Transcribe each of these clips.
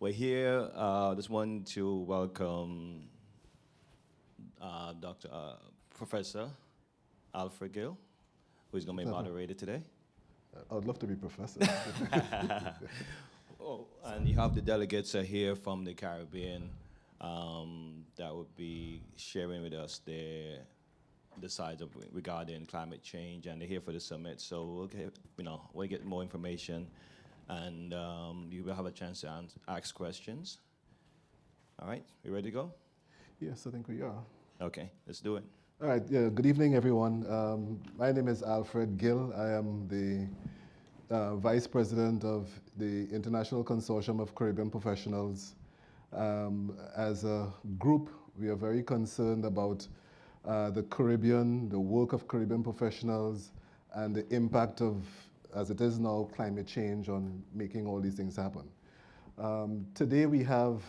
We're here. Just want to welcome Dr. Professor Alfred Gill, who's going to be moderator today. I would love to be professor. Oh, and you have the delegates here from the Caribbean that would be sharing with us the sides of regarding climate change, and they're here for the summit. So we'll get more information, and you will have a chance to ask questions. All right, you ready to go? Yes, I think we are. Okay, let's do it. All right, yeah, good evening, everyone. My name is Alfred Gill. I am the Vice President of the International Consortium of Caribbean Professionals. As a group, we are very concerned about the Caribbean, the work of Caribbean professionals, and the impact of, as it is now, climate change on making all these things happen. Today we have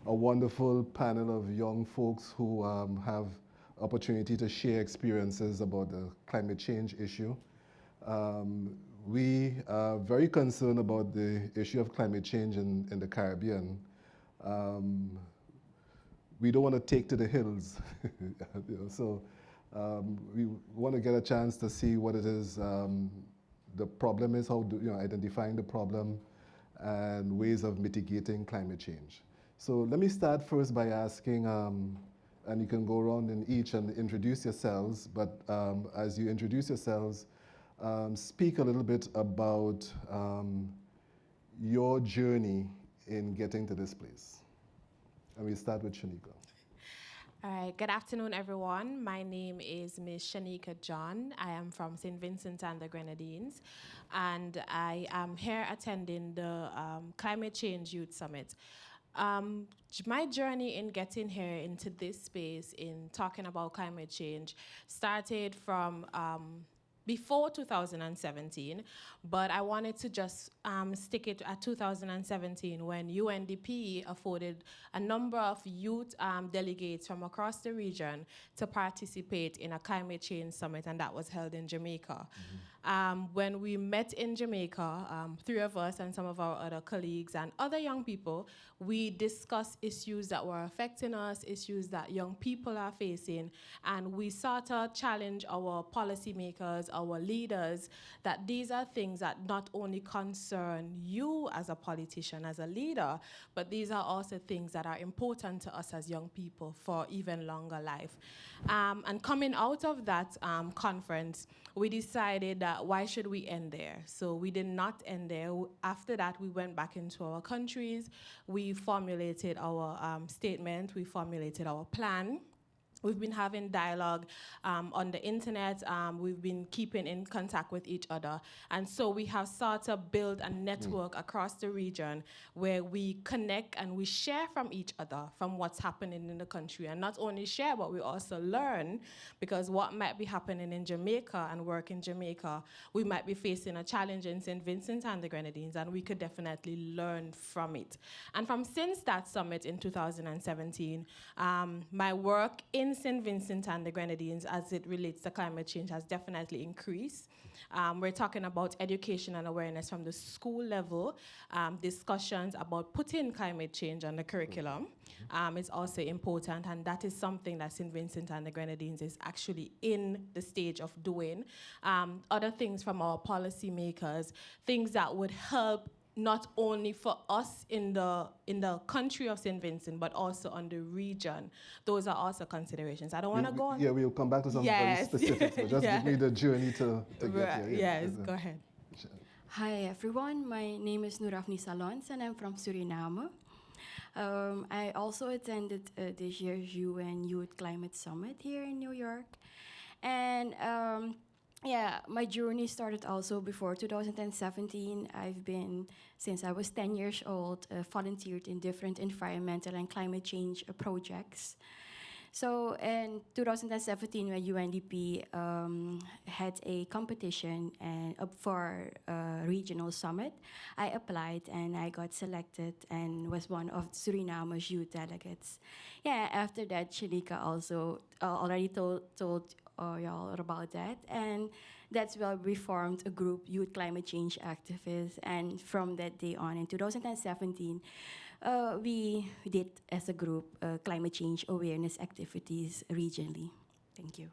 a wonderful panel of young folks who have opportunity to share experiences about the climate change issue. We are very concerned about the issue of climate change in the Caribbean. We don't want to take to the hills, so we want to get a chance to see what it is the problem is, identifying the problem and ways of mitigating climate change. So let me start first by asking, and you can go around in each and introduce yourselves, but as you introduce yourselves, speak a little bit about your journey in getting to this place. And we start with Shanika. All right, good afternoon, everyone. My name is Ms. Shanika John. I am from St. Vincent and the Grenadines, and I am here attending the Climate Change Youth Summit. My journey in getting here into this space, in talking about climate change, started from before 2017, but I wanted to just stick it at 2017 when UNDP afforded a number of youth delegates from across the region to participate in a climate change summit, and that was held in Jamaica. When we met in Jamaica, three of us and some of our other colleagues and other young people, we discussed issues that were affecting us, issues that young people are facing, and we sought to challenge our policymakers, our leaders, that these are things that not only concern you as a politician, as a leader, but these are also things that are important to us as young people for even longer life. And coming out of that conference, we decided that why should we end there? So we did not end there. After that, we went back into our countries. We formulated our statement. We formulated our plan. We've been having dialogue on the internet. We've been keeping in contact with each other. And so we have sought to build a network across the region where we connect and we share from each other, from what's happening in the country. And not only share, but we also learn, because what might be happening in Jamaica and work in Jamaica, we might be facing a challenge in St. Vincent and the Grenadines, and we could definitely learn from it. And since that summit in 2017, my work in St. Vincent and the Grenadines as it relates to climate change has definitely increased. We're talking about education and awareness from the school level, discussions about putting climate change on the curriculum is also important, and that is something that St. Vincent and the Grenadines is actually in the stage of doing. Other things from our policymakers, things that would help not only for us in the country of St. Vincent, but also on the region. Those are also considerations. I don't want to go on. Yeah, we'll come back to some very specifics, but just give me the journey to get here. Yes, go ahead. Hi, everyone. My name is Nuravni Sallons, and I'm from Suriname. I also attended this year's UN Youth Climate Summit here in New York. And my journey started also before 2017. I've been, since I was 10 years old, volunteered in different environmental and climate change projects. So in 2017, when UNDP had a competition and up for a regional summit, I applied and I got selected and was one of Suriname's youth delegates. Yeah, after that, Shanika also already told y'all about that. And that's why we formed a group, Youth Climate Change Activists. And from that day on, in 2017, we did, as a group, climate change awareness activities regionally. Thank you.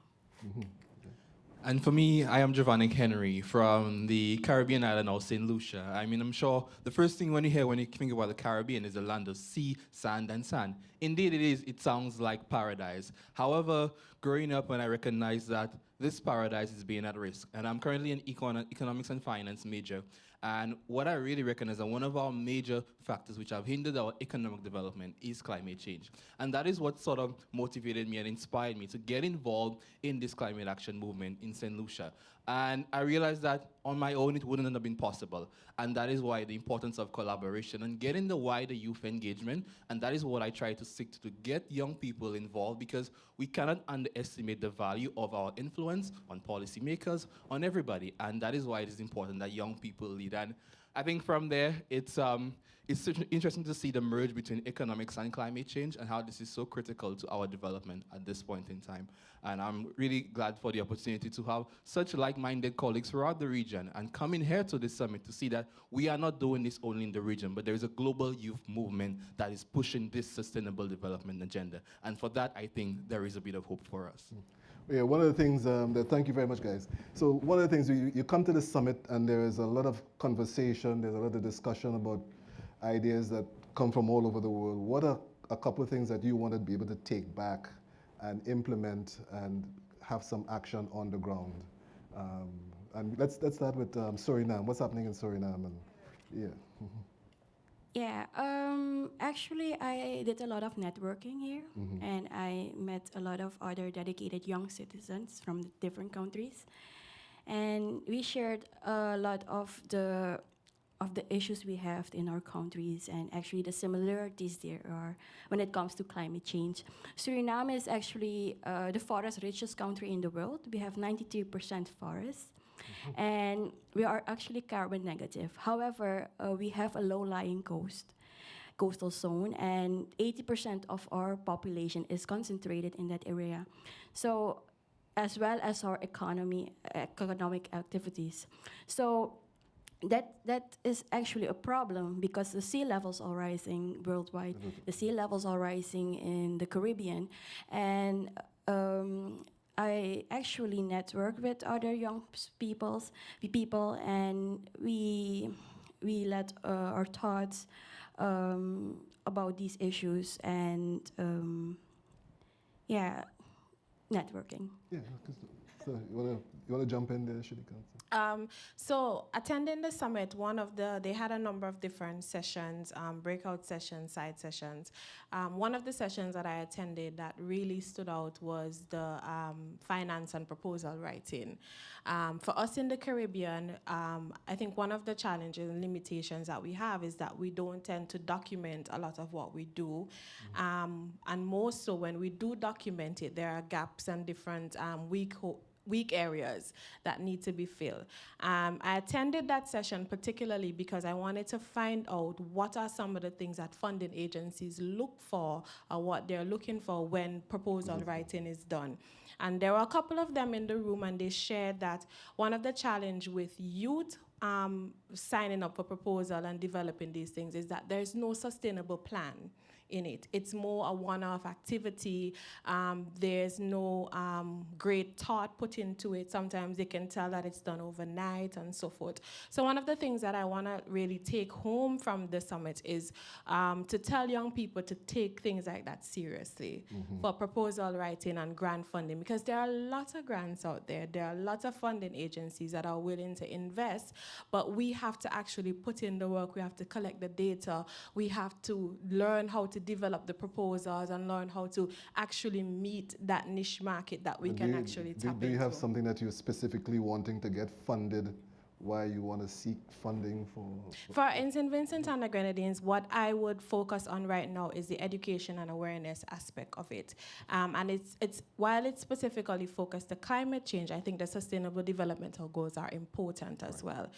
And for me, I am Jevanic Henry from the Caribbean island of St. Lucia. I mean, I'm sure the first thing when you think about the Caribbean is the land of sea, sand, and sand. Indeed, it is. It sounds like paradise. However, growing up, when I recognized that this paradise is being at risk, and I'm currently an economics and finance major, and what I really recognize that one of our major factors which have hindered our economic development is climate change. And that is what sort of motivated me and inspired me to get involved in this climate action movement in St. Lucia. And I realized that on my own it wouldn't have been possible. And that is why the importance of collaboration and getting the wider youth engagement, and that is what I try to seek to get young people involved, because we cannot underestimate the value of our influence on policymakers, on everybody. And that is why it is important that young people lead. And I think from there, it's interesting to see the merge between economics and climate change and how this is so critical to our development at this point in time. And I'm really glad for the opportunity to have such like-minded colleagues throughout the region and coming here to this summit to see that we are not doing this only in the region, but there is a global youth movement that is pushing this sustainable development agenda. And for that, I think there is a bit of hope for us. Yeah, one of the things, thank you very much, guys. So one of the things, you come to the summit and there is a lot of conversation, there's a lot of discussion about ideas that come from all over the world. What are a couple of things that you want to be able to take back and implement and have some action on the ground? And let's start with Suriname. What's happening in Suriname? And, yeah. Yeah, actually, I did a lot of networking here, and I met a lot of other dedicated young citizens from different countries, and we shared a lot of the issues we have in our countries, and actually the similarities there are when it comes to climate change. Suriname is actually the forest richest country in the world. We have 93% forests. And we are actually carbon negative. However, we have a low-lying coastal zone, and 80% of our population is concentrated in that area. So, as well as our economic activities. So, that is actually a problem because the sea levels are rising worldwide. The sea levels are rising in the Caribbean, and I actually network with other young people, and we let our thoughts about these issues and yeah, networking. Yeah, so you wanna jump in there, Shanika? So attending the summit, they had a number of different sessions, breakout sessions, side sessions. One of the sessions that I attended that really stood out was the finance and proposal writing. For us in the Caribbean, I think one of the challenges and limitations that we have is that we don't tend to document a lot of what we do. And more so when we do document it, there are gaps and different weak areas that need to be filled. I attended that session particularly because I wanted to find out what are some of the things that funding agencies look for or what they're looking for when proposal writing is done. And there were a couple of them in the room, and they shared that one of the challenge with youth signing up for proposal and developing these things is that there's no sustainable plan in it. It's more a one-off activity. There's no great thought put into it. Sometimes they can tell that it's done overnight and so forth. So one of the things that I want to really take home from the summit is to tell young people to take things like that seriously for proposal writing and grant funding, because there are lots of grants out there. There are lots of funding agencies that are willing to invest, but we have to actually put in the work. We have to collect the data. We have to learn how to develop the proposals and learn how to actually meet that niche market that we can actually tap into. Do you have something that you're specifically wanting to get funded, why you want to seek funding for? In St. Vincent and the Grenadines, what I would focus on right now is the education and awareness aspect of it. And it's while it's specifically focused to climate change, I think the sustainable developmental goals are important as well.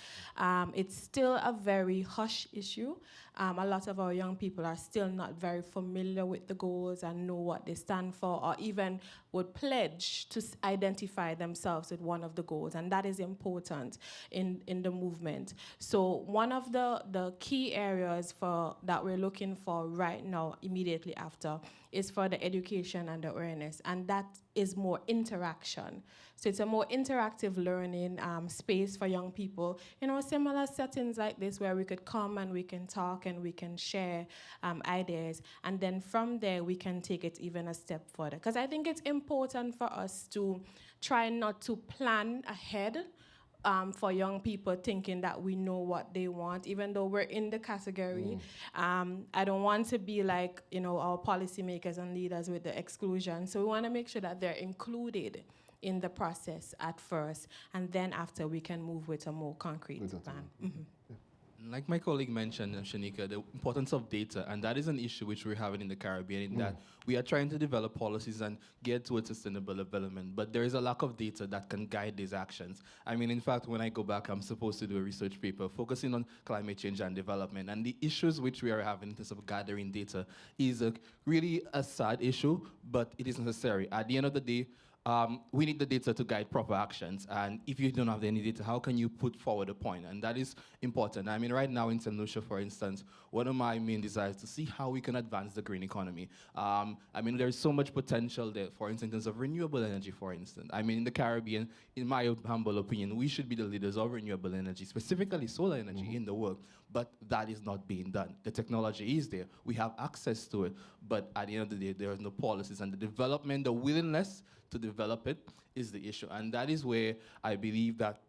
It's still a very hush issue. A lot of our young people are still not very familiar with the goals and know what they stand for, or even would pledge to identify themselves with one of the goals, and that is important in the movement. So one of the key areas that we're looking for right now, immediately after, is for the education and the awareness, and that is more interaction. So it's a more interactive learning space for young people, similar settings like this where we could come and we can talk and we can share ideas, and then from there we can take it even a step further. Because I think it's important for us to try not to plan ahead for young people thinking that we know what they want, even though we're in the category. I don't want to be like, our policymakers and leaders with the exclusion. So we want to make sure that they're included in the process at first, and then after we can move with a more concrete plan. Like my colleague mentioned, Shanika, the importance of data, and that is an issue which we're having in the Caribbean, in that we are trying to develop policies and get towards sustainable development, but there is a lack of data that can guide these actions. I mean, in fact, when I go back, I'm supposed to do a research paper focusing on climate change and development, and the issues which we are having in terms of gathering data is really a sad issue, but it is necessary. At the end of the day, we need the data to guide proper actions, and if you don't have any data, how can you put forward a point? And that is important. I mean, right now in St. Lucia, for instance, one of my main desires is to see how we can advance the green economy. I mean, there's so much potential there, for instance, in terms of renewable energy, for instance. I mean, in the Caribbean, in my humble opinion, we should be the leaders of renewable energy, specifically solar energy in the world, but that is not being done. The technology is there. We have access to it, but at the end of the day, there are no policies, and the development, the willingness to develop it is the issue. And that is where I believe that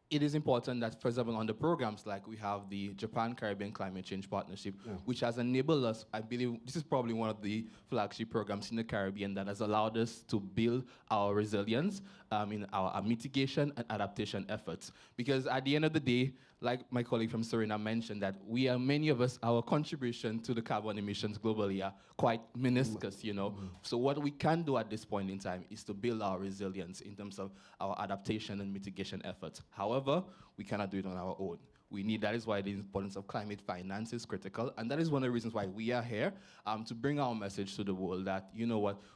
it is important that, for example, on the programs, like we have the Japan-Caribbean Climate Change Partnership, which has enabled us, I believe this is probably one of the flagship programs in the Caribbean that has allowed us to build our resilience in our mitigation and adaptation efforts. Because at the end of the day, like my colleague from Suriname mentioned, that many of us, our contribution to the carbon emissions globally are quite minuscule, So what we can do at this point in time is to build our resilience in terms of our adaptation and mitigation efforts. However, we cannot do it on our own. That is why the importance of climate finance is critical, and that is one of the reasons why we are here, to bring our message to the world that,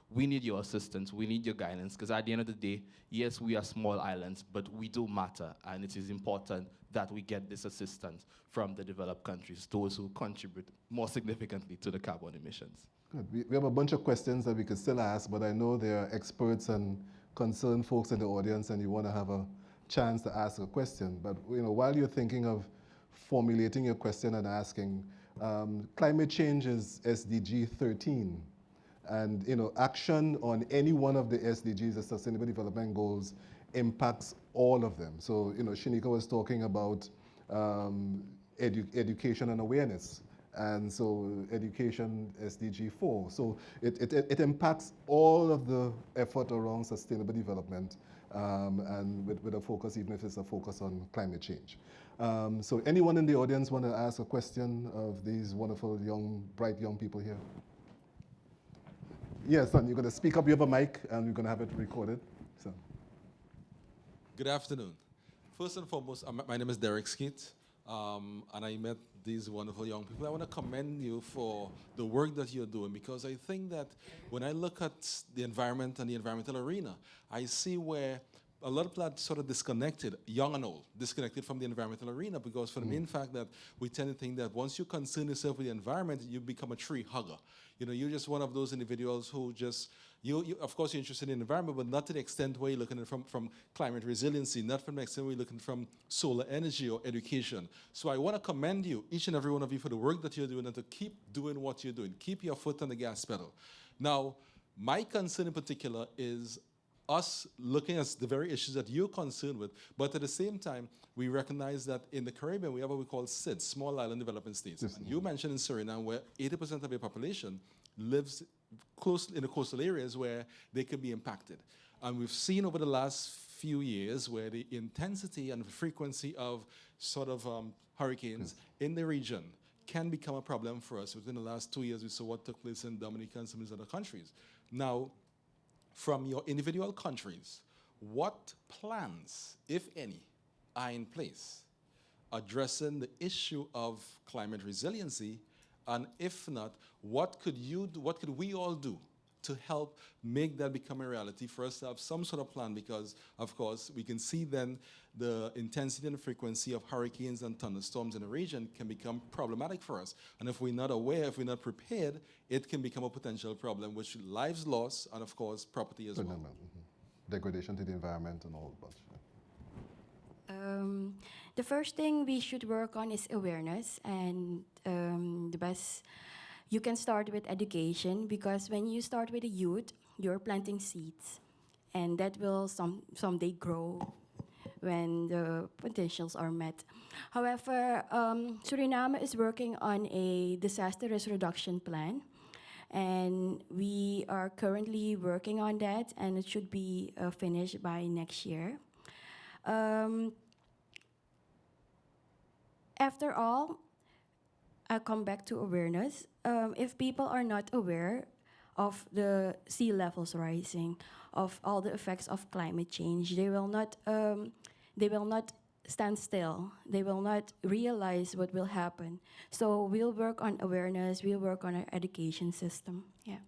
we need your assistance, we need your guidance, because at the end of the day, yes, we are small islands, but we do matter, and it is important that we get this assistance from the developed countries, those who contribute more significantly to the carbon emissions. Good. We have a bunch of questions that we could still ask, but I know there are experts and concerned folks in the audience, and you want to have a chance to ask a question. But while you're thinking of formulating your question and asking, climate change is SDG 13, and action on any one of the SDGs, the Sustainable Development Goals, impacts all of them. So Shanika was talking about education and awareness, and so education SDG 4. So it impacts all of the effort around sustainable development, and with a focus, even if it's a focus on climate change. So anyone in the audience want to ask a question of these wonderful bright young people here? Yes, son, you're going to speak up. You have a mic, and we're going to have it recorded. So. Good afternoon. First and foremost, my name is Derek Skeet, and I met these wonderful young people. I want to commend you for the work that you're doing, because I think that when I look at the environment and the environmental arena, I see where a lot of people are sort of disconnected, young and old, disconnected from the environmental arena, because for the main fact that we tend to think that once you concern yourself with the environment, you become a tree hugger. You're just one of those individuals who just, you of course, you're interested in the environment, but not to the extent where you're looking at it from climate resiliency, not from the extent where you're looking from solar energy or education. So I want to commend you, each and every one of you, for the work that you're doing, and to keep doing what you're doing. Keep your foot on the gas pedal. Now, my concern in particular is us looking at the very issues that you're concerned with, but at the same time, we recognize that in the Caribbean, we have what we call SIDS, Small Island Development States. Yes. And you mentioned in Suriname, where 80% of your population lives close in the coastal areas where they could be impacted. And we've seen over the last few years where the intensity and frequency of sort of hurricanes in the region can become a problem for us. Within the last 2 years, we saw what took place in Dominica and some of these other countries. Now, from your individual countries, what plans, if any, are in place addressing the issue of climate resiliency? And if not, what could you do, what could we all do to help make that become a reality, for us to have some sort of plan, because, of course, we can see then the intensity and frequency of hurricanes and thunderstorms in the region can become problematic for us. And if we're not aware, if we're not prepared, it can become a potential problem, which lives lost and, of course, property as well. Degradation to the environment and all that. The first thing we should work on is awareness, and the best, you can start with education, because when you start with the youth, you're planting seeds, and that will someday grow when the potentials are met. However, Suriname is working on a disaster risk reduction plan, and we are currently working on that, and it should be finished by next year. After all, I come back to awareness. If people are not aware of the sea levels rising, of all the effects of climate change, they will not stand still. They will not realize what will happen. So we'll work on awareness. We'll work on our education system. Yeah.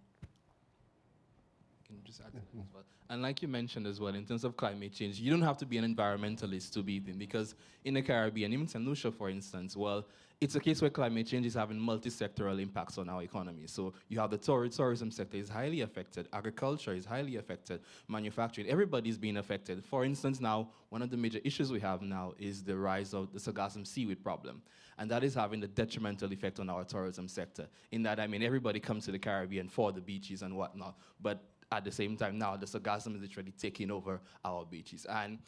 Can you just add to that as well? And like you mentioned as well, in terms of climate change, you don't have to be an environmentalist to be in, because in the Caribbean, even St. Lucia, for instance, well, it's a case where climate change is having multi-sectoral impacts on our economy. So you have the tourism sector is highly affected, agriculture is highly affected, manufacturing, everybody's being affected. For instance, now, one of the major issues we have now is the rise of the sargassum seaweed problem. And that is having a detrimental effect on our tourism sector. In that, I mean, everybody comes to the Caribbean for the beaches and whatnot, but at the same time now, the sargassum is literally taking over our beaches. And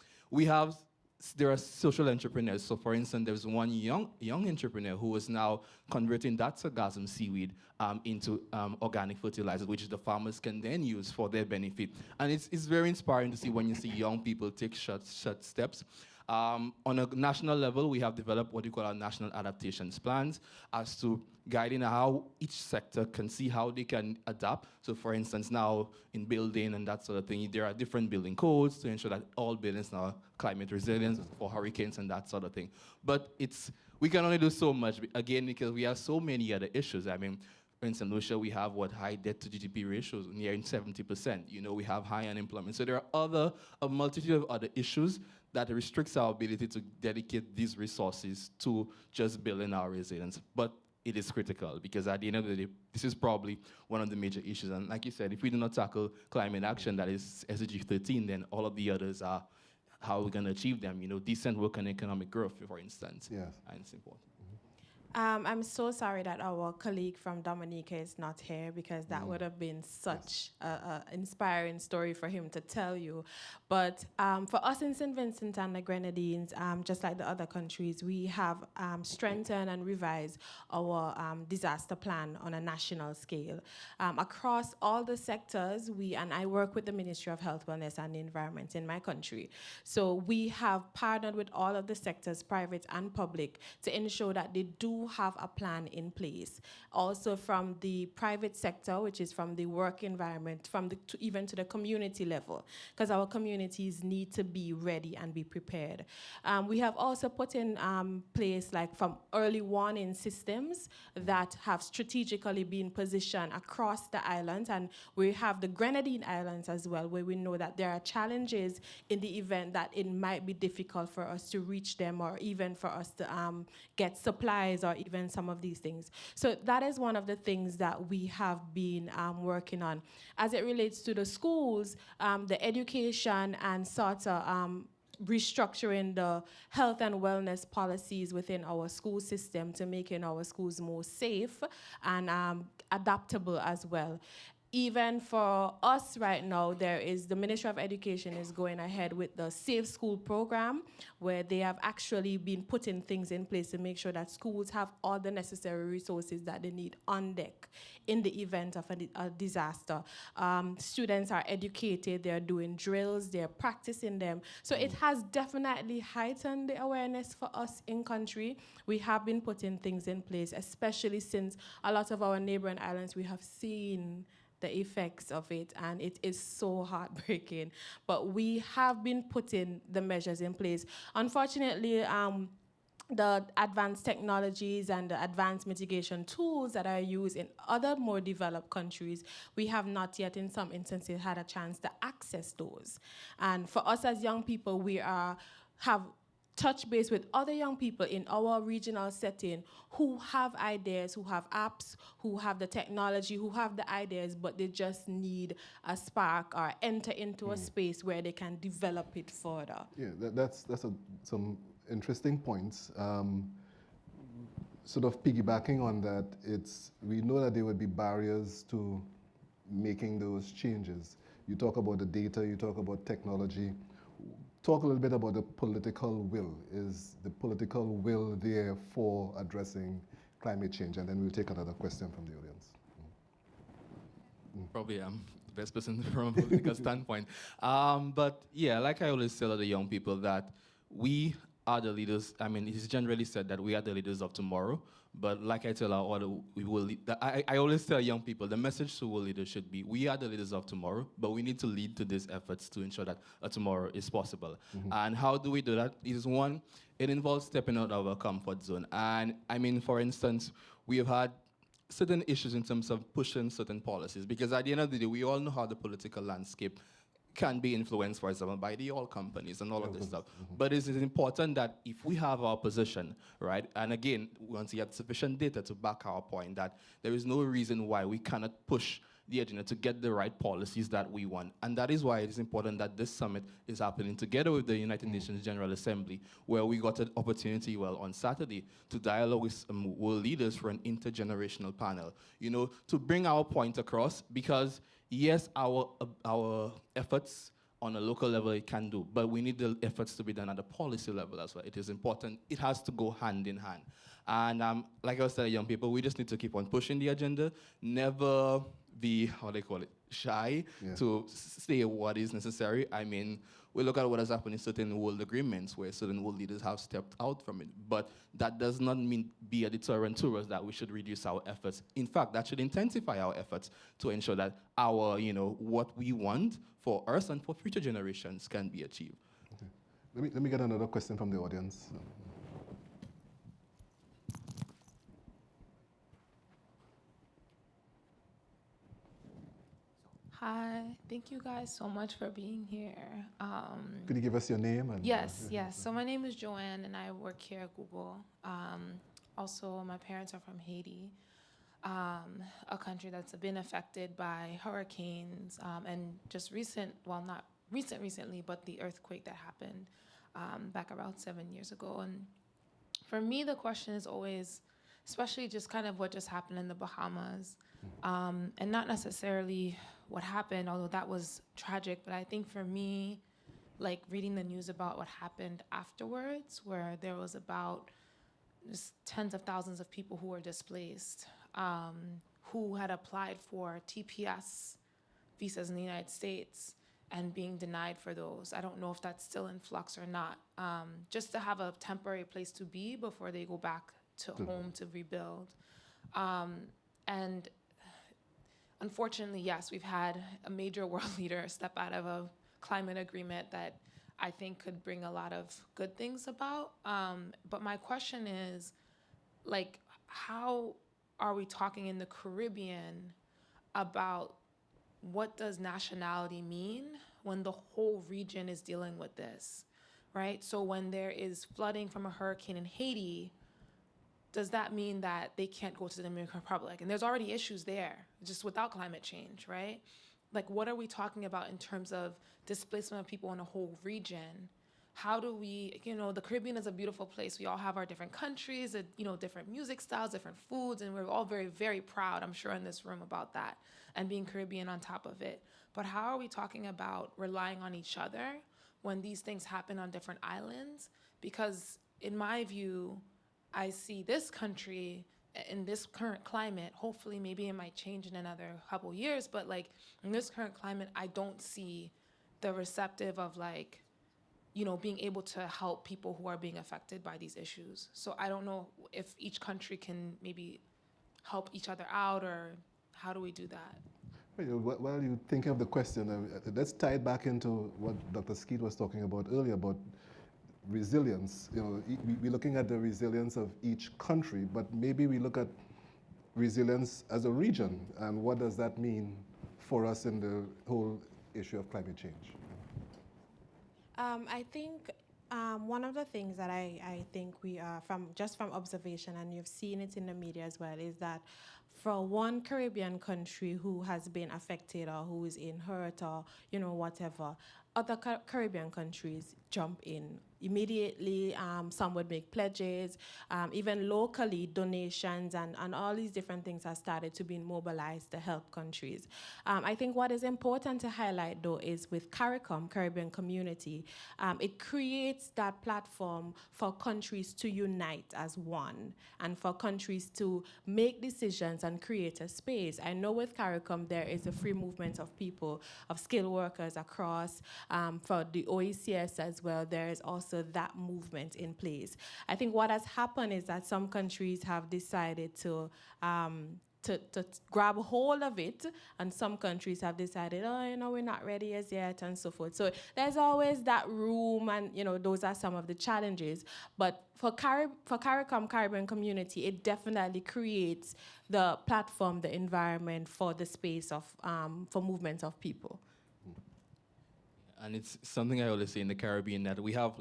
there are social entrepreneurs. So for instance, there's one young entrepreneur who is now converting that sargassum seaweed into organic fertilizers, which the farmers can then use for their benefit. And it's very inspiring to see when you see young people take short steps. On a national level, we have developed what we call our national adaptations plans as to guiding how each sector can see how they can adapt. So for instance, now in building and that sort of thing, there are different building codes to ensure that all buildings are climate resilient for hurricanes and that sort of thing. But we can only do so much, again, because we have so many other issues. I mean, in St. Lucia, we have high debt to GDP ratios, nearing 70%. You know, we have high unemployment. So there are a multitude of other issues that restricts our ability to dedicate these resources to just building our resilience. But it is critical, because at the end of the day, this is probably one of the major issues. And like you said, if we do not tackle climate action, that is SDG 13, then all of the others are how we're going to achieve them. You know, decent work and economic growth, for instance. Yes. And it's important. I'm so sorry that our colleague from Dominica is not here, because that would have been such an inspiring story for him to tell you. But for us in St. Vincent and the Grenadines, just like the other countries, we have strengthened and revised our disaster plan on a national scale. Across all the sectors, and I work with the Ministry of Health, Wellness and the Environment in my country. So we have partnered with all of the sectors, private and public, to ensure that they do have a plan in place. Also from the private sector, which is from the work environment, even to the community level, because our communities need to be ready and be prepared. We have also put in place from early warning systems that have strategically been positioned across the island, and we have the Grenadine Islands as well, where we know that there are challenges in the event that it might be difficult for us to reach them, or even for us to get supplies, or even some of these things. So that is one of the things that we have been working on. As it relates to the schools, the education and sort of restructuring the health and wellness policies within our school system to making our schools more safe and adaptable as well. Even for us right now, the Ministry of Education is going ahead with the Safe School program, where they have actually been putting things in place to make sure that schools have all the necessary resources that they need on deck in the event of a disaster. Students are educated, they're doing drills, they're practicing them. So it has definitely heightened the awareness for us in country. We have been putting things in place, especially since a lot of our neighboring islands, we have seen the effects of it, and it is so heartbreaking. But we have been putting the measures in place. Unfortunately, the advanced technologies and the advanced mitigation tools that are used in other more developed countries, we have not yet in some instances had a chance to access those. And for us as young people, we have touch base with other young people in our regional setting who have ideas, who have apps, who have the technology, who have the ideas, but they just need a spark or enter into a space where they can develop it further. Yeah, that's some interesting points. Sort of piggybacking on that, we know that there would be barriers to making those changes. You talk about the data, you talk about technology. Talk a little bit about the political will. Is the political will there for addressing climate change? And then we'll take another question from the audience. Probably the best person from a political standpoint. But yeah, like I always tell the young people that we are the leaders. I mean, it's generally said that we are the leaders of tomorrow. But like I tell our other, I always tell young people, the message to our leaders should be, we are the leaders of tomorrow, but we need to lead to these efforts to ensure that a tomorrow is possible. And how do we do that? One, it involves stepping out of our comfort zone. And I mean, for instance, we have had certain issues in terms of pushing certain policies, because at the end of the day, we all know how the political landscape can be influenced, for example, by the oil companies and all of this stuff. But it is important that if we have our position, right, and again, once we have sufficient data to back our point, that there is no reason why we cannot push the agenda to get the right policies that we want. And that is why it is important that this summit is happening together with the United Nations General Assembly, where we got an opportunity, on Saturday, to dialogue with world leaders for an intergenerational panel, to bring our point across, because yes, our efforts on a local level it can do, but we need the efforts to be done at a policy level as well. It is important. It has to go hand in hand. And like I was telling young people, we just need to keep on pushing the agenda, never be, shy to say what is necessary. I mean, we look at what has happened in certain world agreements where certain world leaders have stepped out from it. But that does not mean be a deterrent to us that we should reduce our efforts. In fact, that should intensify our efforts to ensure that our, what we want for us and for future generations can be achieved. Okay. Let me get another question from the audience. Hi, thank you guys so much for being here. Could you give us your name? And, yes. So my name is Joanne, and I work here at Google. Also, my parents are from Haiti, a country that's been affected by hurricanes and just not recently, but the earthquake that happened back around 7 years ago. And for me, the question is always, especially just kind of what just happened in the Bahamas, and not necessarily what happened, although that was tragic, but I think for me, like reading the news about what happened afterwards, where there was about just tens of thousands of people who were displaced, who had applied for TPS visas in the United States and being denied for those. I don't know if that's still in flux or not, just to have a temporary place to be before they go back to home to rebuild. And unfortunately, yes, we've had a major world leader step out of a climate agreement that I think could bring a lot of good things about. But my question is, like, how are we talking in the Caribbean about what does nationality mean when the whole region is dealing with this, right? So when there is flooding from a hurricane in Haiti, does that mean that they can't go to the Dominican Republic? And there's already issues there, just without climate change, right? Like, what are we talking about in terms of displacement of people in a whole region? How do we, the Caribbean is a beautiful place. We all have our different countries, different music styles, different foods, and we're all very, very proud, I'm sure, in this room about that, and being Caribbean on top of it. But how are we talking about relying on each other when these things happen on different islands? Because in my view, I see this country in this current climate, hopefully maybe it might change in another couple years, but like in this current climate, I don't see the receptive of being able to help people who are being affected by these issues. So I don't know if each country can maybe help each other out, or how do we do that? While you're thinking of the question, let's tie it back into what Dr. Skeet was talking about earlier about resilience. You know, we're looking at the resilience of each country, but maybe we look at resilience as a region, and what does that mean for us in the whole issue of climate change? I think one of the things that I think we are from observation, and you've seen it in the media as well, is that for one Caribbean country who has been affected or who is in hurt or whatever, other Caribbean countries jump in immediately. Some would make pledges, even locally donations and all these different things have started to be mobilized to help countries. I think what is important to highlight though is with CARICOM, Caribbean Community, it creates that platform for countries to unite as one and for countries to make decisions and create a space. I know with CARICOM there is a free movement of people, of skilled workers across. For the OECS as well, there is also that movement in place. I think what has happened is that some countries have decided to grab hold of it, and some countries have decided, we're not ready as yet, and so forth. So there's always that room, and those are some of the challenges. But for CARICOM, Caribbean Community, it definitely creates the platform, the environment for the space of for movement of people. And it's something I always say in the Caribbean that we have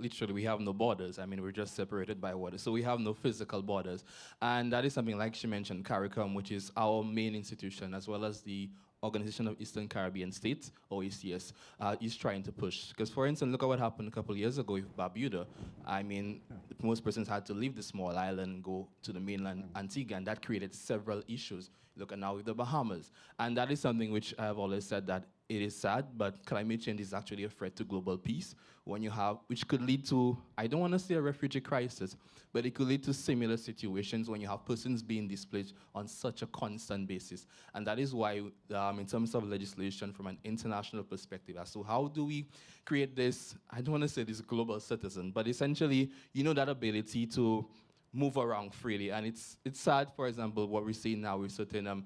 no borders. I mean, we're just separated by water. So we have no physical borders. And that is something, like she mentioned, CARICOM, which is our main institution, as well as the Organization of Eastern Caribbean States, OECS, is trying to push. Because, for instance, look at what happened a couple of years ago with Barbuda. I mean, most persons had to leave the small island and go to the mainland Antigua, and that created several issues. Look at now with the Bahamas. And that is something which I have always said that it is sad, but climate change is actually a threat to global peace, which could lead to, I don't want to say a refugee crisis, but it could lead to similar situations when you have persons being displaced on such a constant basis. And that is why, in terms of legislation from an international perspective, as to how do we create this, I don't want to say this global citizen, but essentially, that ability to move around freely. And it's sad, for example, what we see now with certain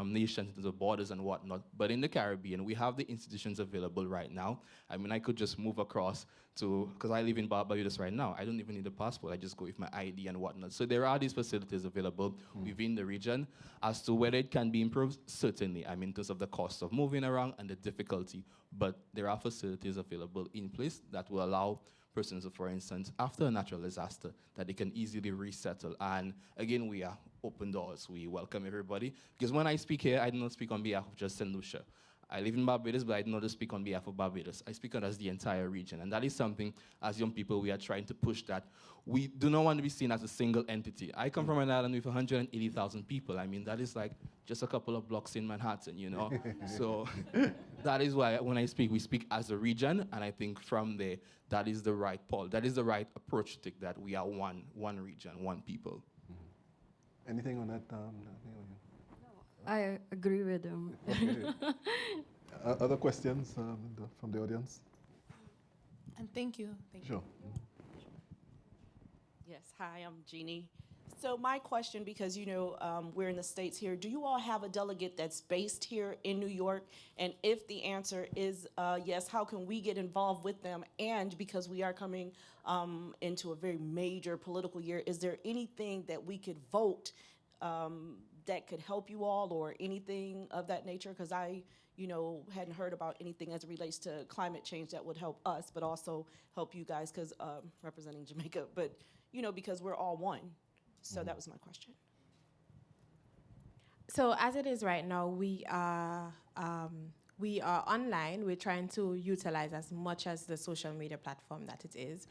nations in terms of borders and whatnot. But in the Caribbean, we have the institutions available right now. I mean, I could just move across because I live in Barbados right now. I don't even need a passport. I just go with my ID and whatnot. So there are these facilities available within the region. As to whether it can be improved, certainly. I mean, in terms of the cost of moving around and the difficulty. But there are facilities available in place that will allow persons, for instance, after a natural disaster, that they can easily resettle. And again, we are open doors. We welcome everybody. Because when I speak here, I do not speak on behalf of just St. Lucia. I live in Barbados, but I do not just speak on behalf of Barbados. I speak on as the entire region. And that is something, as young people, we are trying to push that. We do not want to be seen as a single entity. I come from an island with 180,000 people. I mean, that is like just a couple of blocks in Manhattan, So that is why when I speak, we speak as a region. And I think from there, that is the right that is the right approach to take, that we are one region, one people. Anything on that? I agree with him. Other questions from the audience? And thank you. Sure. Yes, hi, I'm Jeannie. So my question, because we're in the States here, do you all have a delegate that's based here in New York? And if the answer is yes, how can we get involved with them? And because we are coming into a very major political year, is there anything that we could vote that could help you all, or anything of that nature? Because I hadn't heard about anything as it relates to climate change that would help us, but also help you guys, because representing Jamaica, but because we're all one. So that was my question. So as it is right now, we are online. We're trying to utilize as much as the social media platform that it is.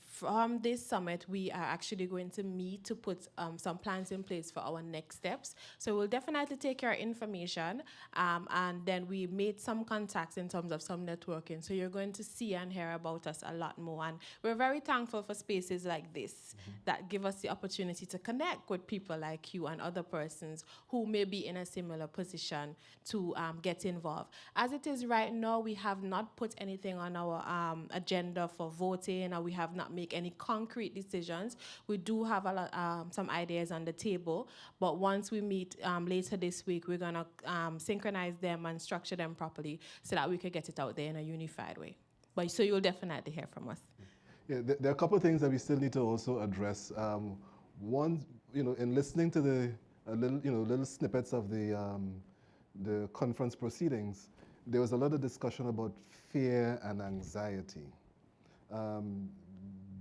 From this summit, we are actually going to meet to put some plans in place for our next steps. So we'll definitely take your information, and then we made some contacts in terms of some networking. So you're going to see and hear about us a lot more. And we're very thankful for spaces like this that give us the opportunity to connect with people like you and other persons who may be in a similar position to get involved. As it is right now, we have not put anything on our agenda for voting, or we have not made any concrete decisions. We do have some ideas on the table, but once we meet later this week, we're going to synchronize them and structure them properly so that we can get it out there in a unified way. But so you'll definitely hear from us. Yeah, there are a couple of things that we still need to also address. One, in listening to little snippets of the conference proceedings, there was a lot of discussion about fear and anxiety.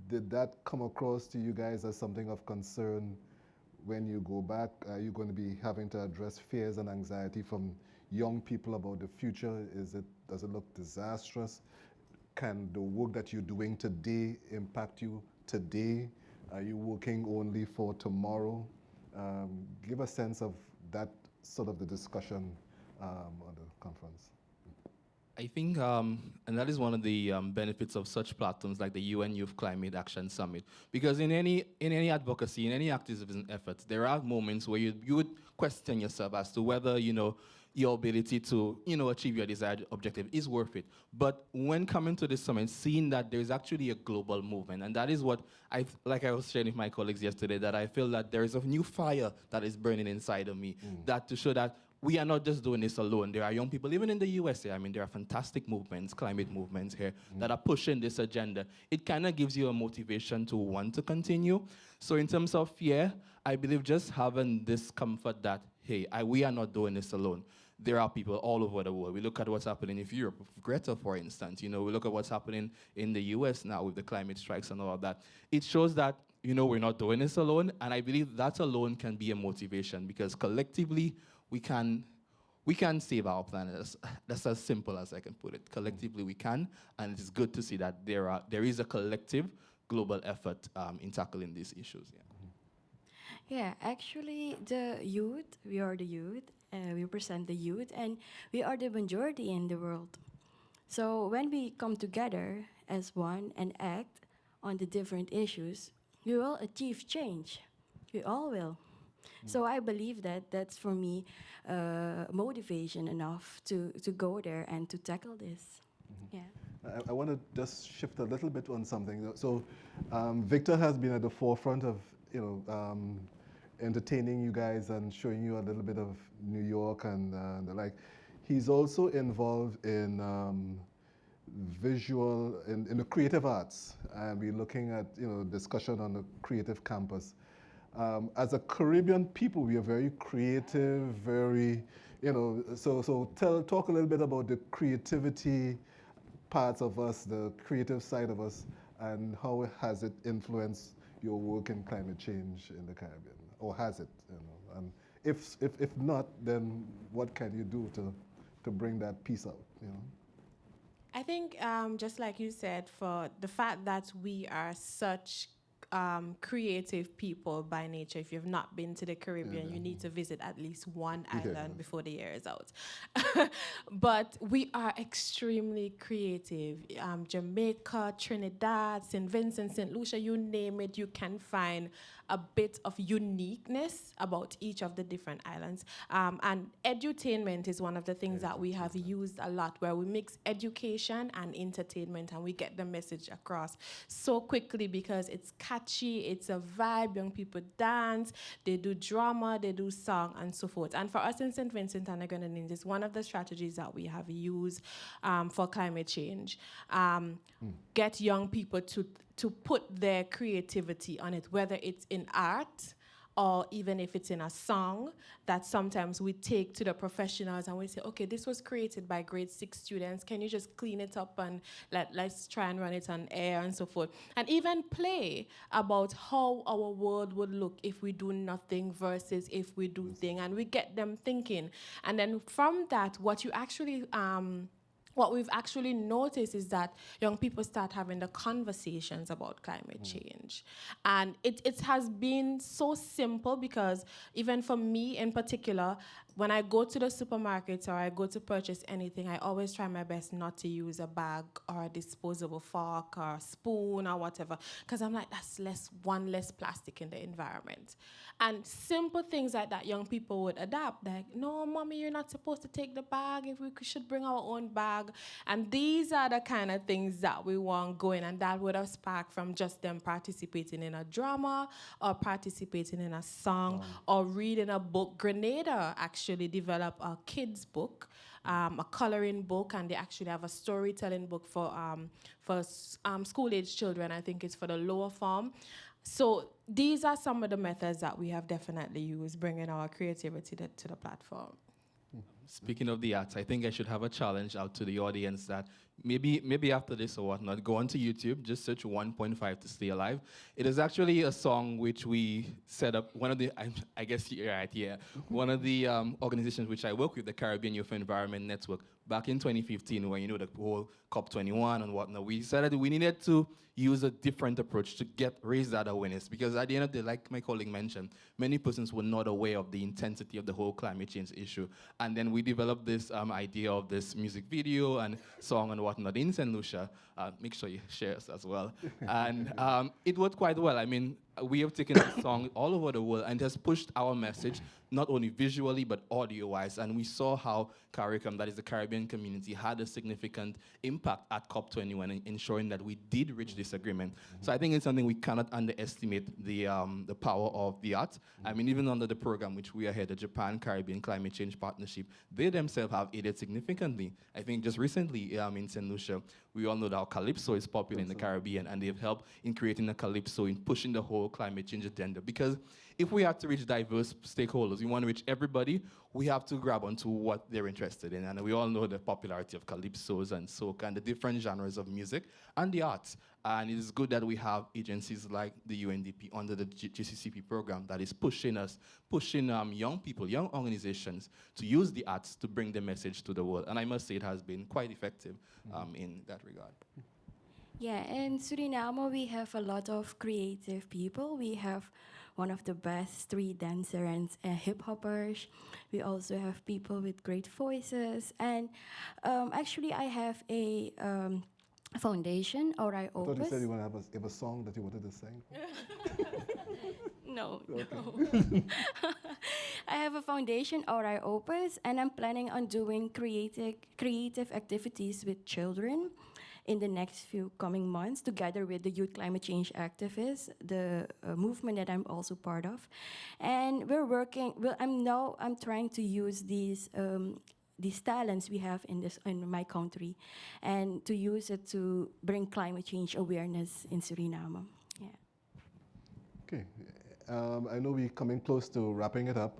Did that come across to you guys as something of concern when you go back? Are you going to be having to address fears and anxiety from young people about the future? Does it look disastrous? Can the work that you're doing today impact you today? Are you working only for tomorrow? Give a sense of that sort of the discussion on the conference. I think, and that is one of the benefits of such platforms like the UN Youth Climate Action Summit, because in any advocacy, in any activism efforts, there are moments where you would question yourself as to whether your ability to achieve your desired objective is worth it. But when coming to this summit, seeing that there is actually a global movement, and that is what like I was sharing with my colleagues yesterday, that I feel that there is a new fire that is burning inside of me, that to show that we are not just doing this alone. There are young people, even in the USA, I mean, there are fantastic movements, climate movements here, that are pushing this agenda. It kind of gives you a motivation to want to continue. So in terms of fear, I believe just having this comfort that, hey, we are not doing this alone. There are people all over the world. We look at what's happening in Europe, Greta, for instance. We look at what's happening in the US now with the climate strikes and all of that. It shows that, we're not doing this alone, and I believe that alone can be a motivation, because collectively, we can save our planet. That's as simple as I can put it. Collectively, we can, and it is good to see that there is a collective global effort in tackling these issues. Yeah, actually, we are the youth, we represent the youth, and we are the majority in the world. So when we come together as one and act on the different issues, we will achieve change. We all will. So I believe that that's, for me, motivation enough to go there and to tackle this. Yeah. I want to just shift a little bit on something. So Victor has been at the forefront of, entertaining you guys and showing you a little bit of New York and the like. He's also involved in in the creative arts, and we're looking at, discussion on the creative campus. As a Caribbean people, we are very creative, very, so talk a little bit about the creativity parts of us, the creative side of us, and how has it influenced your work in climate change in the Caribbean, or has it, and if not, then what can you do to bring that piece out, I think, just like you said, for the fact that we are such creative people by nature. If you've not been to the Caribbean, you need to visit at least one island before the year is out. But we are extremely creative. Jamaica, Trinidad, St. Vincent, St. Lucia, you name it, you can find a bit of uniqueness about each of the different islands. And edutainment is one of the things that we have used a lot, where we mix education and entertainment, and we get the message across so quickly because it's catchy, it's a vibe, young people dance, they do drama, they do song, and so forth. And for us in St. Vincent and the Grenadines, it's one of the strategies that we have used for climate change. Get young people to put their creativity on it, whether it's in art or even if it's in a song, that sometimes we take to the professionals and we say, okay, this was created by grade 6 students. Can you just clean it up and let's try and run it on air and so forth. And even play about how our world would look if we do nothing versus if we do things. And we get them thinking. And then from that, what we've actually noticed is that young people start having the conversations about climate change. And it has been so simple, because even for me in particular, when I go to the supermarket or I go to purchase anything, I always try my best not to use a bag or a disposable fork or spoon or whatever, because I'm like, that's one less plastic in the environment. And simple things like that young people would adapt. Like, no, mommy, you're not supposed to take the bag. If we should bring our own bag. flag. And these are the kind of things that we want going, and that would have sparked from just them participating in a drama or participating in a song or reading a book. Grenada actually developed a kids book, a coloring book, and they actually have a storytelling book for school-age children. I think it's for the lower form. So these are some of the methods that we have definitely used, bringing our creativity to the platform. Speaking of the arts, I think I should have a challenge out to the audience that maybe after this or whatnot, go onto YouTube, just search 1.5 to Stay Alive. It is actually a song which we set up, one of the, I guess you're right, yeah, one of the organizations which I work with, the Caribbean Youth Environment Network, back in 2015 when, the whole COP21 and whatnot, we decided we needed to use a different approach to raise that awareness, because at the end of the day, like my colleague mentioned, many persons were not aware of the intensity of the whole climate change issue. And then we developed this idea of this music video and song and whatnot in St. Lucia. Make sure you share us as well. And it worked quite well. I mean, we have taken the song all over the world and it has pushed our message, not only visually, but audio-wise. And we saw how CARICOM, that is the Caribbean community, had a significant impact at COP21 in ensuring that we did reach this agreement. So I think it's something we cannot underestimate the power of the arts. I mean, even under the program which we are here, the Japan-Caribbean Climate Change Partnership, they themselves have aided significantly. I think just recently in St. Lucia, we all know that Calypso is popular in the Caribbean, and they've helped in creating a Calypso, in pushing the whole climate change agenda. Because if we have to reach diverse stakeholders, we want to reach everybody, we have to grab onto what they're interested in. And we all know the popularity of Calypsos and soca and the different genres of music and the arts. And it is good that we have agencies like the UNDP under the JCCP program that is pushing young people, young organizations to use the arts to bring the message to the world. And I must say it has been quite effective in that regard. Yeah, in Suriname, we have a lot of creative people. We have one of the best street dancers and hip-hoppers. We also have people with great voices. And actually, I have a foundation, or I I thought you Opus. said you want to have a song that you wanted to sing. No. I have a foundation, or I Opus, and I'm planning on doing creative activities with children in the next few coming months, together with the youth climate change activists, the movement that I'm also part of. And we're working, I'm trying to use these talents we have in my country, and to use it to bring climate change awareness in Suriname. Yeah. Okay. I know we're coming close to wrapping it up,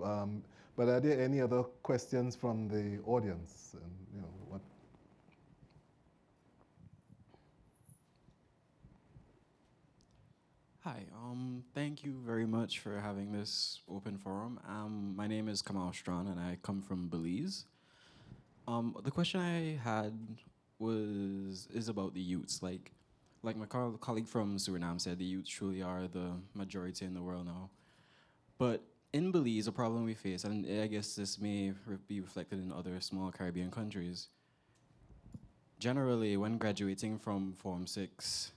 but are there any other questions from the audience? And, what? Hi, thank you very much for having this open forum. My name is Kamal Strawn and I come from Belize. The question I had is about the youths. Like my colleague from Suriname said, the youths truly are the majority in the world now. But in Belize, a problem we face, and I guess this may be reflected in other small Caribbean countries, generally when graduating from Form 6,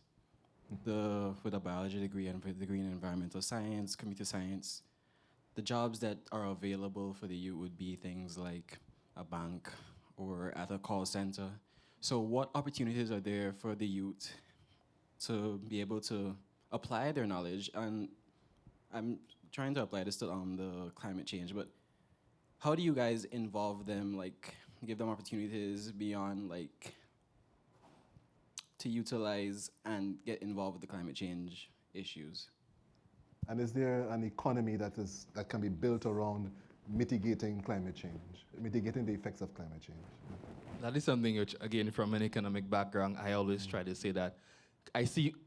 with a biology degree and with a degree in environmental science, computer science, the jobs that are available for the youth would be things like a bank or at a call center. So what opportunities are there for the youth to be able to apply their knowledge? And I'm trying to apply this to the climate change, but how do you guys involve them, like give them opportunities beyond like to utilize and get involved with the climate change issues? And is there an economy that can be built around mitigating climate change, mitigating the effects of climate change? That is something which, again, from an economic background, I always try to say that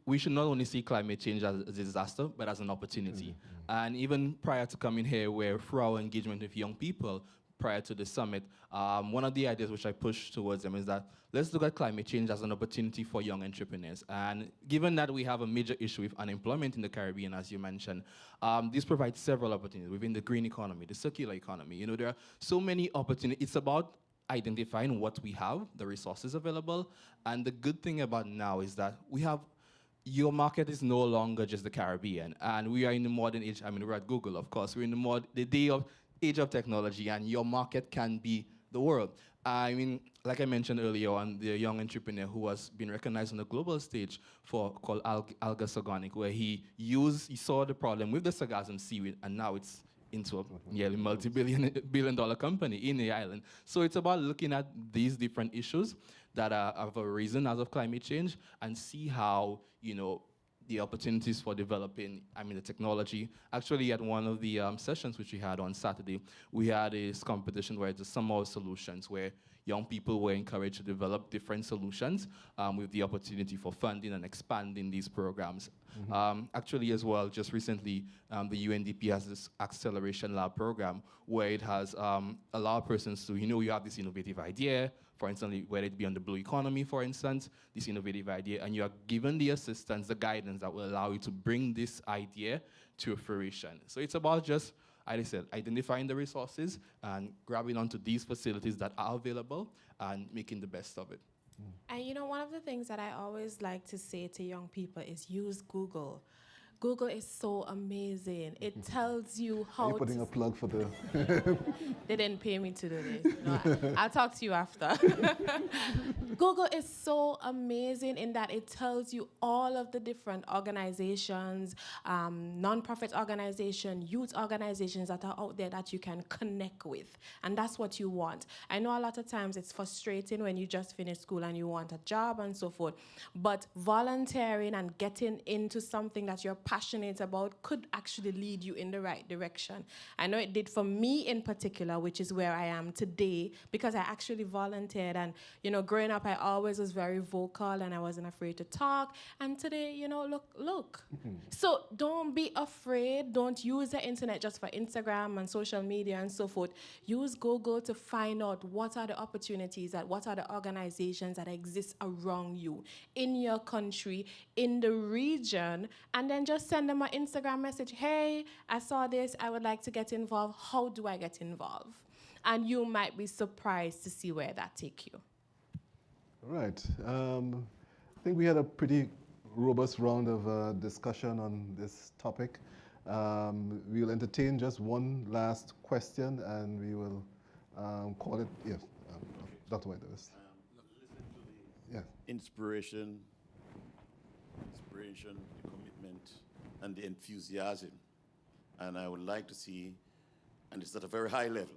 we should not only see climate change as a disaster, but as an opportunity. And even prior to coming here, where through our engagement with young people, prior to the summit, one of the ideas which I pushed towards them is that let's look at climate change as an opportunity for young entrepreneurs. And given that we have a major issue with unemployment in the Caribbean, as you mentioned, this provides several opportunities within the green economy, the circular economy. There are so many opportunities. It's about identifying what we have, the resources available. And the good thing about now is that your market is no longer just the Caribbean. And we are in the modern age. I mean, we're at Google, of course. We're in the age of technology, and your market can be the world. I mean, like I mentioned earlier on, the young entrepreneur who has been recognized on the global stage called Alga Organic, where he saw the problem with the sargassum seaweed, and now it's into a nearly multi-billion-dollar company in the island. So it's about looking at these different issues that are of a reason as of climate change and see how, the opportunities for developing, the technology. Actually, at one of the sessions which we had on Saturday, we had a competition where it's a summer of solutions, where young people were encouraged to develop different solutions with the opportunity for funding and expanding these programs. Actually, as well, just recently, the UNDP has this Acceleration Lab program where it has allowed persons to, you have this innovative idea, for instance, whether it be on the blue economy, for instance, this innovative idea, and you are given the assistance, the guidance that will allow you to bring this idea to fruition. So it's about just, as I said, identifying the resources and grabbing onto these facilities that are available and making the best of it. And one of the things that I always like to say to young people is use Google. Google is so amazing. It tells you how Are you putting a plug for the... They didn't pay me to do this. No, I'll talk to you after. Google is so amazing in that it tells you all of the different organizations, non-profit organizations, youth organizations that are out there that you can connect with. And that's what you want. I know a lot of times it's frustrating when you just finish school and you want a job and so forth. But volunteering and getting into something that you're passionate about could actually lead you in the right direction. I know it did for me in particular, which is where I am today, because I actually volunteered. And, growing up, I always was very vocal and I wasn't afraid to talk. And today, look. So don't be afraid. Don't use the internet just for Instagram and social media and so forth. Use Google to find out what are the opportunities, what are the organizations that exist around you, in your country, in the region, and then just send them an Instagram message. Hey, I saw this. I would like to get involved. How do I get involved? And you might be surprised to see where that takes you. All right. I think we had a pretty robust round of discussion on this topic. We'll entertain just one last question and we will call it, yes, Dr. White Davis. Listen to the inspiration, the commitment, and the enthusiasm. And I would like to see, and it's at a very high level,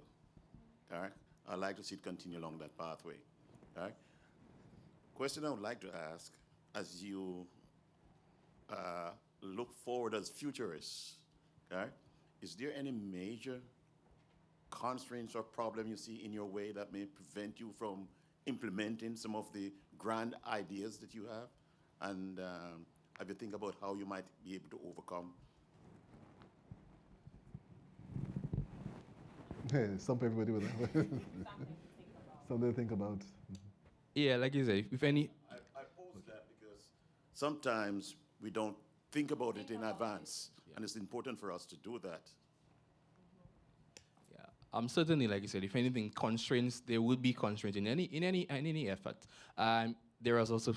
all right? I'd like to see it continue along that pathway, all right? Question I would like to ask, as you look forward as futurists, okay, is there any major constraints or problem you see in your way that may prevent you from implementing some of the grand ideas that you have? And have you think about how you might be able to overcome? Hey, stump everybody with that. Something to think about. Yeah, like you say, if any... I pose that because sometimes we don't think about it in advance, and it's important for us to do that. Yeah, certainly, like you said, if anything, constraints, there would be constraints in any effort. There are also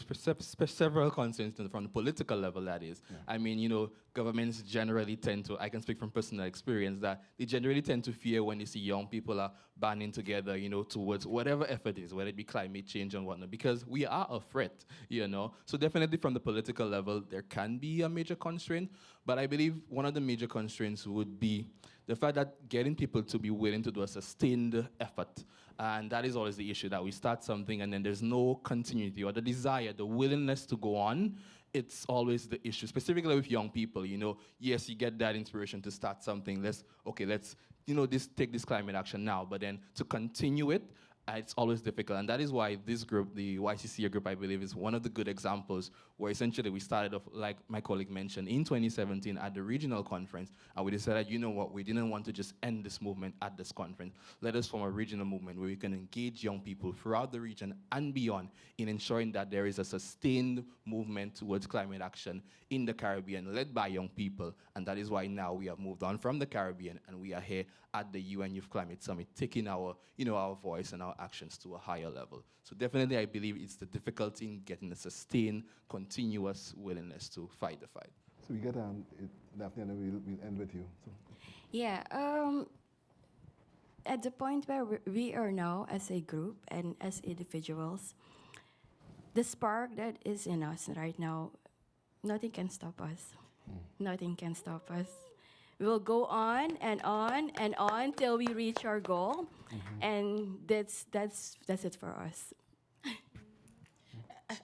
several constraints from the political level, that is. Yeah. I mean, governments generally tend to, I can speak from personal experience, that they generally tend to fear when they see young people are banding together, towards whatever effort is, whether it be climate change and whatnot, because we are a threat, So definitely from the political level, there can be a major constraint, but I believe one of the major constraints would be the fact that getting people to be willing to do a sustained effort. And that is always the issue, that we start something and then there's no continuity or the desire, the willingness to go on. It's always the issue, specifically with young people. Yes, you get that inspiration to start something. Let's take this climate action now. But then to continue it, it's always difficult. And that is why this group, the YCCCA group, I believe, is one of the good examples where essentially we started off, like my colleague mentioned, in 2017 at the regional conference. And we decided, we didn't want to just end this movement at this conference. Let us form a regional movement where we can engage young people throughout the region and beyond in ensuring that there is a sustained movement towards climate action in the Caribbean led by young people. And that is why now we have moved on from the Caribbean and we are here at the UN Youth Climate Summit, taking our voice and our actions to a higher level. So definitely I believe it's the difficulty in getting a sustained, continuous willingness to fight the fight. So we get Daphne, and then we'll end with you. So. Yeah, at the point where we are now as a group and as individuals, the spark that is in us right now, nothing can stop us. Nothing can stop us. We will go on and on and on till we reach our goal, and that's it for us.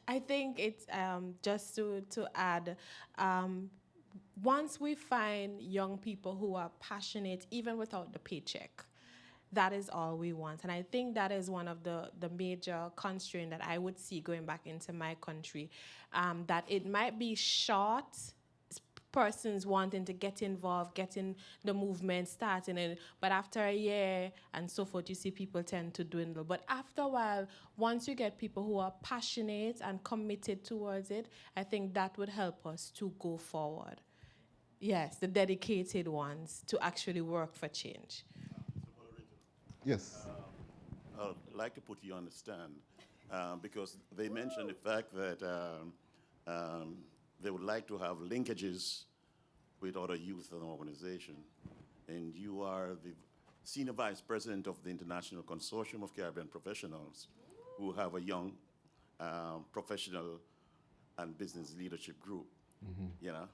I think it's just to add, once we find young people who are passionate, even without the paycheck, that is all we want. And I think that is one of the major constraints that I would see going back into my country, that it might be short persons wanting to get involved, getting the movement starting, but after a year and so forth, you see people tend to dwindle. But after a while, once you get people who are passionate and committed towards it, I think that would help us to go forward. Yes, the dedicated ones to actually work for change. Yes. I'd like to put you on the stand because they mentioned the fact that they would like to have linkages with other youth and organization. And you are the Senior Vice President of the International Consortium of Caribbean Professionals who have a young professional and business leadership group. You know,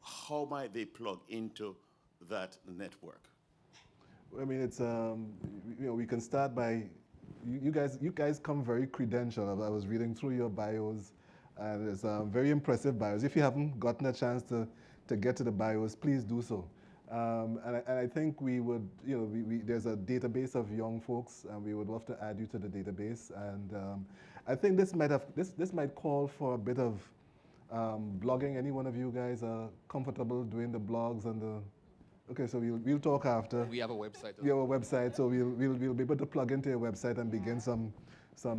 how might they plug into that network? I mean, it's we can start by you guys come very credentialed. I was reading through your bios, and it's very impressive bios. If you haven't gotten a chance to get to the bios, please do so. And I think we would, there's a database of young folks, and we would love to add you to the database. And I think this might call for a bit of blogging. Any one of you guys are comfortable doing the blogs and the? Okay, so we'll talk after. We have a website. We have a website, so we'll be able to plug into your website and begin some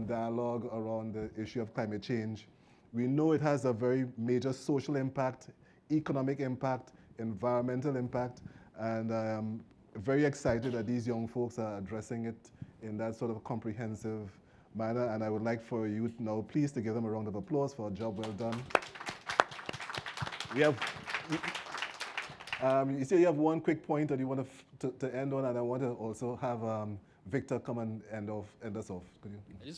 dialogue around the issue of climate change. We know it has a very major social impact, economic impact, environmental impact, and I am very excited that these young folks are addressing it in that sort of comprehensive manner, and I would like for you now, please, to give them a round of applause for a job well done. We have. You say you have one quick point that you want to end on, and I want to also have Victor come and end us off. Could you?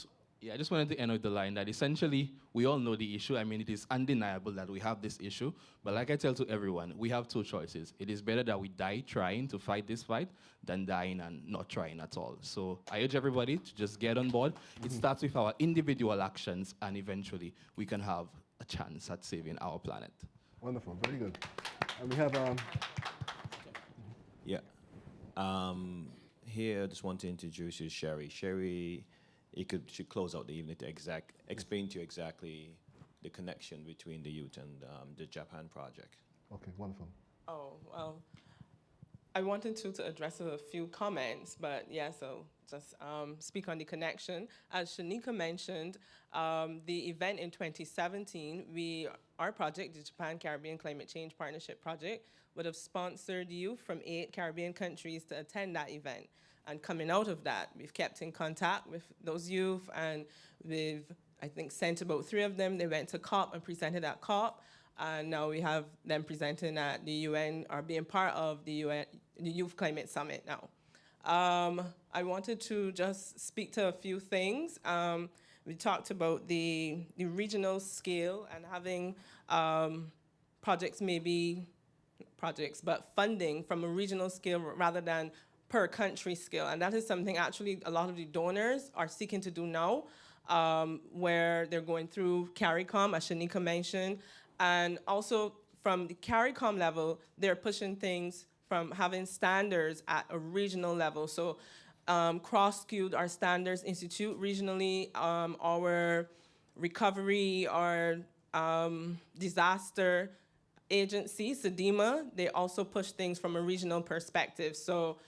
I just wanted to end with the line that essentially we all know the issue. I mean, it is undeniable that we have this issue. But like I tell to everyone, we have two choices. It is better that we die trying to fight this fight than dying and not trying at all. So I urge everybody to just get on board. It starts with our individual actions, and eventually we can have a chance at saving our planet. Wonderful, very good. And we have Yeah. Here, I just want to introduce you to Sherry. Sherry, should close out the evening to explain to you exactly the connection between the youth and the Japan project. Okay, wonderful. Oh, well, I wanted to address a few comments, but yeah, so just speak on the connection. As Shanika mentioned, the event in 2017, our project, the Japan Caribbean Climate Change Partnership Project, would have sponsored youth from 8 Caribbean countries to attend that event. And coming out of that, we've kept in contact with those youth, and we've, I think, sent about 3 of them. They went to COP and presented at COP, and now we have them presenting at the UN, or being part of the UN, the Youth Climate Summit now. I wanted to just speak to a few things. We talked about the regional scale and having but funding from a regional scale rather than per country scale. And that is something actually a lot of the donors are seeking to do now, where they're going through CARICOM, as Shanika mentioned. And also from the CARICOM level, they're pushing things from having standards at a regional level. So cross-skewed our standards institute regionally, our recovery, our disaster agency, SEDEMA, they also push things from a regional perspective. So,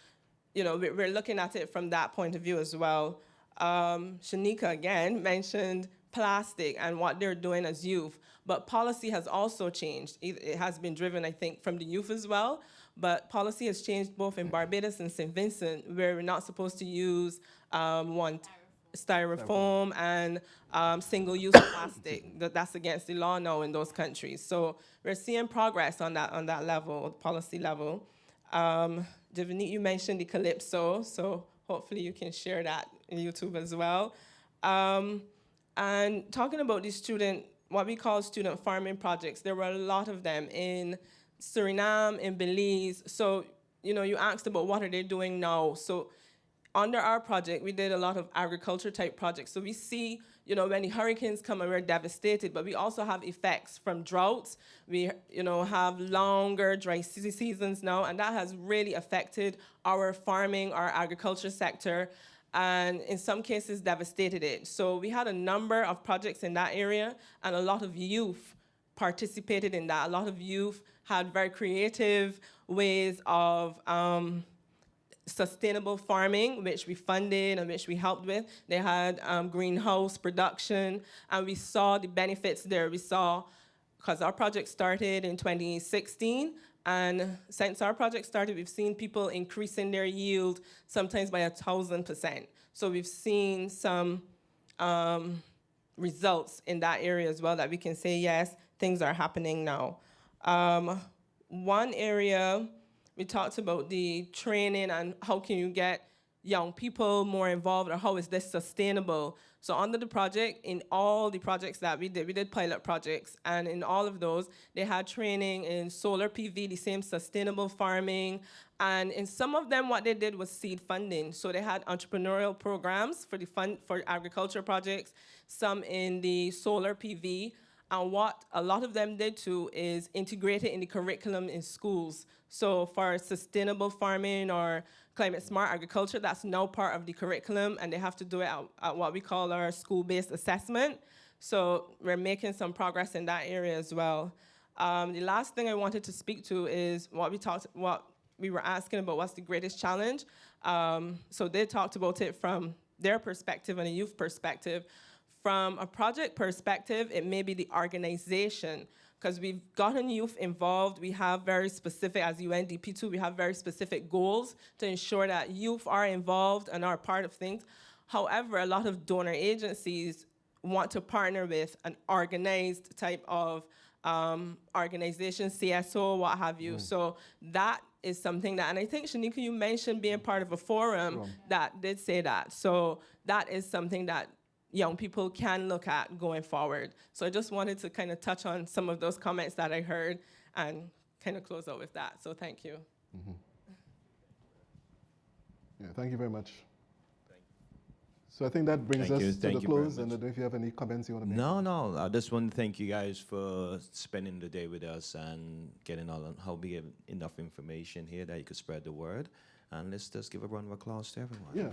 we're looking at it from that point of view as well. Shanika, again, mentioned plastic and what they're doing as youth, but policy has also changed. It has been driven, I think, from the youth as well, but policy has changed both in Barbados and St. Vincent, where we're not supposed to use styrofoam and single-use plastic. That's against the law now in those countries. So we're seeing progress on that level, policy level. Jevanic, you mentioned the Calypso, so hopefully you can share that in YouTube as well. And talking about the what we call student farming projects, there were a lot of them in Suriname, in Belize. So, you asked about what are they doing now. So under our project, we did a lot of agriculture type projects. So we see, when the hurricanes come and we're devastated, but we also have effects from droughts. We, have longer dry seasons now, and that has really affected our farming, our agriculture sector, and in some cases devastated it. So we had a number of projects in that area, and a lot of youth participated in that. A lot of youth had very creative ways of sustainable farming, which we funded and which we helped with. They had greenhouse production, and we saw the benefits there. We saw, because our project started in 2016, and since our project started, we've seen people increasing their yield sometimes by 1,000%. So we've seen some results in that area as well that we can say, yes, things are happening now. One area, we talked about the training and how can you get young people more involved, or how is this sustainable? So under the project, in all the projects that we did pilot projects, and in all of those, they had training in solar PV, the same sustainable farming, and in some of them, what they did was seed funding. So they had entrepreneurial programs for agriculture projects, some in the solar PV, and what a lot of them did too is integrate it in the curriculum in schools. So for sustainable farming or climate smart agriculture, that's now part of the curriculum, and they have to do it at what we call our school-based assessment. So we're making some progress in that area as well. The last thing I wanted to speak to is what we were asking about, what's the greatest challenge. So they talked about it from their perspective and a youth perspective. From a project perspective, it may be the organization, because we've gotten youth involved. We have very specific, as UNDP too, we have very specific goals to ensure that youth are involved and are part of things. However, a lot of donor agencies want to partner with an organized type of organization, CSO, what have you. So that is something that, and I think, Shanika, you mentioned being part of a forum that did say that. So that is something that young people can look at going forward. So I just wanted to kind of touch on some of those comments that I heard and kind of close out with that. So thank you. Mm-hmm. Yeah, thank you very much. So I think that brings us to the close, and I don't know if you have any comments you want to make. No. I just want to thank you guys for spending the day with us and getting how we get enough information here that you could spread the word. And let's just give a round of applause to everyone. Yeah.